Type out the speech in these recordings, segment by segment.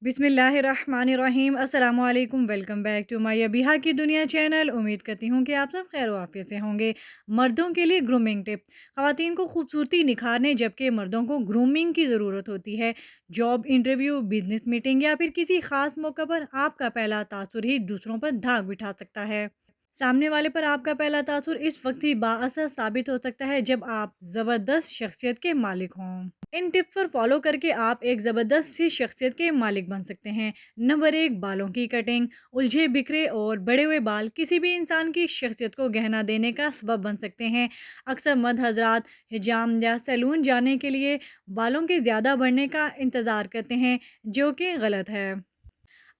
बिस्मिल्लाहिर्रहमानिर्रहीम अस्सलाम वालेकुम। वेलकम बैक टू माय अबिहा की दुनिया चैनल। उम्मीद करती हूँ कि आप सब खैर आफियत से होंगे। मर्दों के लिए ग्रूमिंग टिप। ख़वातीन को खूबसूरती निखारने जबकि मर्दों को ग्रूमिंग की ज़रूरत होती है। जॉब इंटरव्यू, बिजनेस मीटिंग या फिर किसी ख़ास मौका पर आपका पहला तासुर ही दूसरों पर धाक बिठा सकता है। सामने वाले पर आपका पहला तासुर इस वक्त ही बाअसर साबित हो सकता है जब आप ज़बरदस्त शख्सियत के मालिक हों। इन टिप्स पर फॉलो करके आप एक ज़बरदस्त सी शख्सियत के मालिक बन सकते हैं। नंबर 1, बालों की कटिंग। उलझे बिखरे और बड़े हुए बाल किसी भी इंसान की शख्सियत को गहना देने का सबब बन सकते हैं। अक्सर मर्द हजरात हिजाम या सैलून जाने के लिए बालों के ज़्यादा बढ़ने का इंतज़ार करते हैं, जो कि गलत है।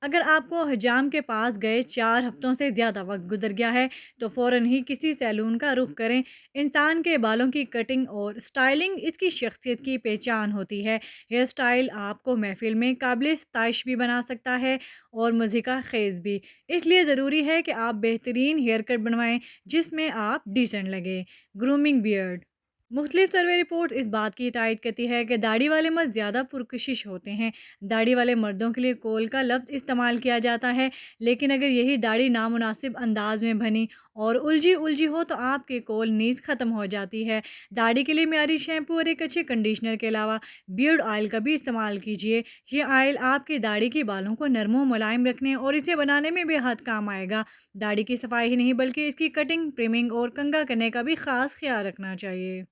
अगर आपको हजाम के पास गए 4 हफ्तों से ज़्यादा वक्त गुजर गया है तो फ़ौरन ही किसी सैलून का रुख करें। इंसान के बालों की कटिंग और स्टाइलिंग इसकी शख्सियत की पहचान होती है। हेयर स्टाइल आपको महफिल में काबिल सताइश भी बना सकता है और मज़े का खेज़ भी। इसलिए ज़रूरी है कि आप बेहतरीन हेयर कट बनवाएं जिसमें आप डिसेंट लगे। Grooming beard. मुख्तलिफ सर्वे रिपोर्ट इस बात की तायद करती है कि दाढ़ी वाले मर्द ज़्यादा पुरकशिश होते हैं। दाढ़ी वाले मर्दों के लिए कोल का लफ्ज़ इस्तेमाल किया जाता है, लेकिन अगर यही दाढ़ी नामुनासिब अंदाज में बनी और उलझी उलझी हो तो आपके कोल नीज ख़त्म हो जाती है। दाढ़ी के लिए मियारी शैम्पू और एक अच्छे कंडीशनर के अलावा बियर्ड ऑयल का भी इस्तेमाल कीजिए। ये ऑयल आपकी दाढ़ी के बालों को नरम व मुलायम रखने और इसे बनाने में बेहद काम आएगा। दाढ़ी की सफाई ही नहीं बल्कि इसकी कटिंग, ट्रिमिंग और कंघा करने का भी ख़ास ख्याल रखना चाहिए।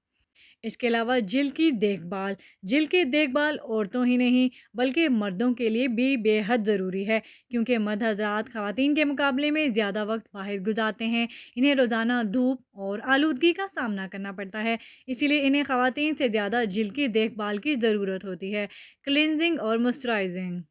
इसके अलावा जिल्द की देखभाल। जिल्द की देखभाल औरतों ही नहीं बल्कि मर्दों के लिए भी बेहद ज़रूरी है, क्योंकि मर्द हज़रात ख़वातीन के मुकाबले में ज़्यादा वक्त बाहर गुजारते हैं। इन्हें रोज़ाना धूप और आलूदगी का सामना करना पड़ता है, इसीलिए इन्हें ख़वातीन से ज़्यादा जिल्द की देखभाल की ज़रूरत होती है। क्लिनजिंग और मॉइस्चराइजिंग।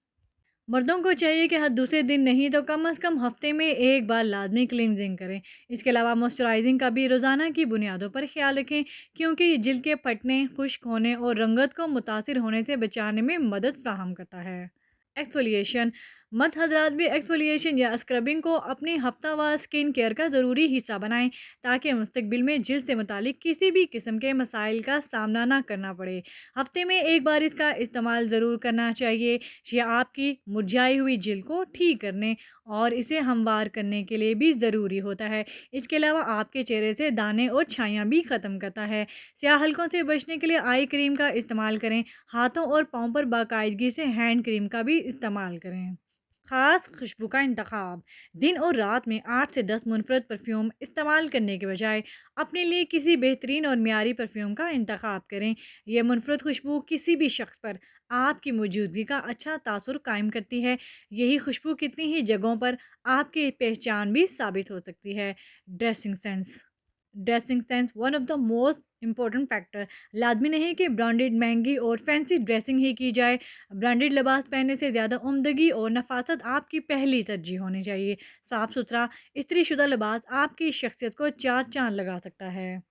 मर्दों को चाहिए कि हर दूसरे दिन नहीं तो कम से कम हफ्ते में एक बार लाजमी क्लिनजिंग करें। इसके अलावा मॉइस्चराइजिंग का भी रोज़ाना की बुनियादों पर ख्याल रखें, क्योंकि ये जिल्द के फटने, खुश्क होने और रंगत को मुतासिर होने से बचाने में मदद फ्राहम करता है। एक्सफोलिएशन। मर्द हजरात भी एक्सफोलिएशन या स्क्रबिंग को अपनी हफ्तावार स्किन केयर का ज़रूरी हिस्सा बनाएं, ताकि मुस्तकबिल में जिल्द से मुतालिक किसी भी किस्म के मसाइल का सामना ना करना पड़े। हफ्ते में एक बार इसका इस्तेमाल ज़रूर करना चाहिए। ये आपकी मुरझाई हुई जिल्द को ठीक करने और इसे हमवार करने के लिए भी ज़रूरी होता है। इसके अलावा आपके चेहरे से दाने और छाइयाँ भी ख़त्म करता है। स्याह हलकों से बचने के लिए आई क्रीम का इस्तेमाल करें। हाथों और पाँव पर बाकायदगी से हैंड क्रीम का भी इस्तेमाल करें। खास खुशबू का इंतखाब। दिन और रात में 8 से 10 मुनफरद परफ्यूम इस्तेमाल करने के बजाय अपने लिए किसी बेहतरीन और मियारी परफ्यूम का इंतखाब करें। यह मुनफरद खुशबू किसी भी शख्स पर आपकी मौजूदगी का अच्छा तासुर कायम करती है। यही खुशबू कितनी ही जगहों पर आपकी पहचान भी साबित हो सकती है। Dressing sense. Dressing sense one of the most important factor. लाजमी नहीं कि ब्रांडेड, महंगी और फैंसी ड्रेसिंग ही की जाए। ब्रांडेड लिबास पहनने से ज़्यादा उम्दगी और नफासत आपकी पहली तरजीह होनी चाहिए। साफ़ सुथरा इस्त्रीशुदा लिबास आपकी शख्सियत को चार चांद लगा सकता है।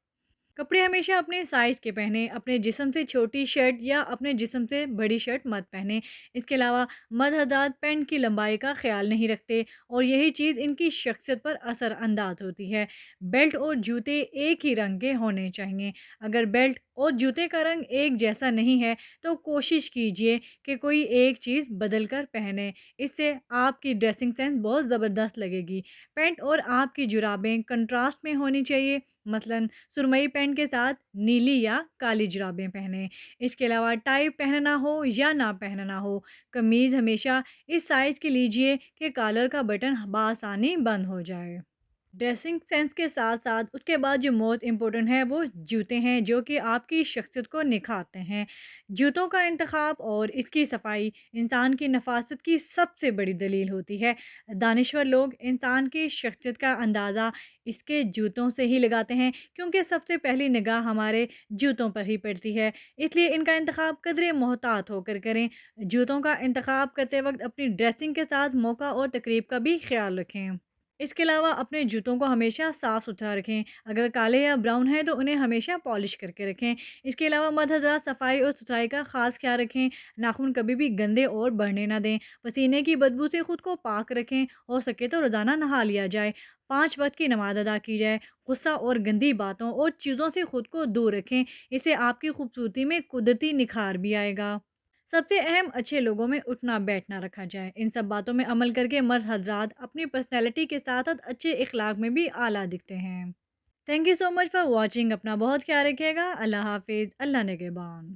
कपड़े हमेशा अपने साइज़ के पहने। अपने जिस्म से छोटी शर्ट या अपने जिस्म से बड़ी शर्ट मत पहने। इसके अलावा मर्द हज़रात पैंट की लंबाई का ख्याल नहीं रखते और यही चीज़ इनकी शख्सियत पर असरअंदाज होती है। बेल्ट और जूते एक ही रंग के होने चाहिए। अगर बेल्ट और जूते का रंग एक जैसा नहीं है तो कोशिश कीजिए कि कोई एक चीज़ बदल कर पहने। इससे आपकी ड्रेसिंग सेंस बहुत ज़बरदस्त लगेगी। पैंट और आपकी जुराबें कंट्रास्ट में होनी चाहिए, मसलन सुरमई पैंट के साथ नीली या काली जुराबें पहने। इसके अलावा टाई पहनना हो या ना पहनना हो, कमीज़ हमेशा इस साइज़ की लीजिए कि कॉलर का बटन बआसानी बंद हो जाए। ड्रेसिंग सेंस के साथ साथ उसके बाद जो मोस्ट इम्पोर्टेंट है वो जूते हैं, जो कि आपकी शख्सियत को निखारते हैं। जूतों का इंतखाब और इसकी सफाई इंसान की नफासत की सबसे बड़ी दलील होती है। दानिश्वर लोग इंसान की शख्सियत का अंदाज़ा इसके जूतों से ही लगाते हैं, क्योंकि सबसे पहली निगाह हमारे जूतों पर ही पड़ती है। इसलिए इनका इंतखाब कदरे मोहतात होकर करें। जूतों का इंतखाब करते वक्त अपनी ड्रेसिंग के साथ मौका और तकरीब का भी ख्याल रखें। इसके अलावा अपने जूतों को हमेशा साफ़ सुथरा रखें। अगर काले या ब्राउन है तो उन्हें हमेशा पॉलिश करके रखें। इसके अलावा मर्द हज़रात सफाई और सुथराई का ख़ास ख्याल रखें। नाखून कभी भी गंदे और बढ़ने ना दें। पसीने की बदबू से खुद को पाक रखें। हो सके तो रोज़ाना नहा लिया जाए। 5 वक्त की नमाज अदा की जाए। गुस्सा और गंदी बातों और चीज़ों से खुद को दूर रखें। इससे आपकी खूबसूरती में कुदरती निखार भी आएगा। سب سے اہم اچھے لوگوں میں اٹھنا بیٹھنا رکھا جائے، ان سب باتوں میں عمل کر کے مرد حضرات اپنی پرسنالٹی کے ساتھ ساتھ اچھے اخلاق میں بھی اعلیٰ دکھتے ہیں۔ Thank you so much for watching, اپنا بہت خیال رکھیے گا، اللہ حافظ، اللہ نگہبان۔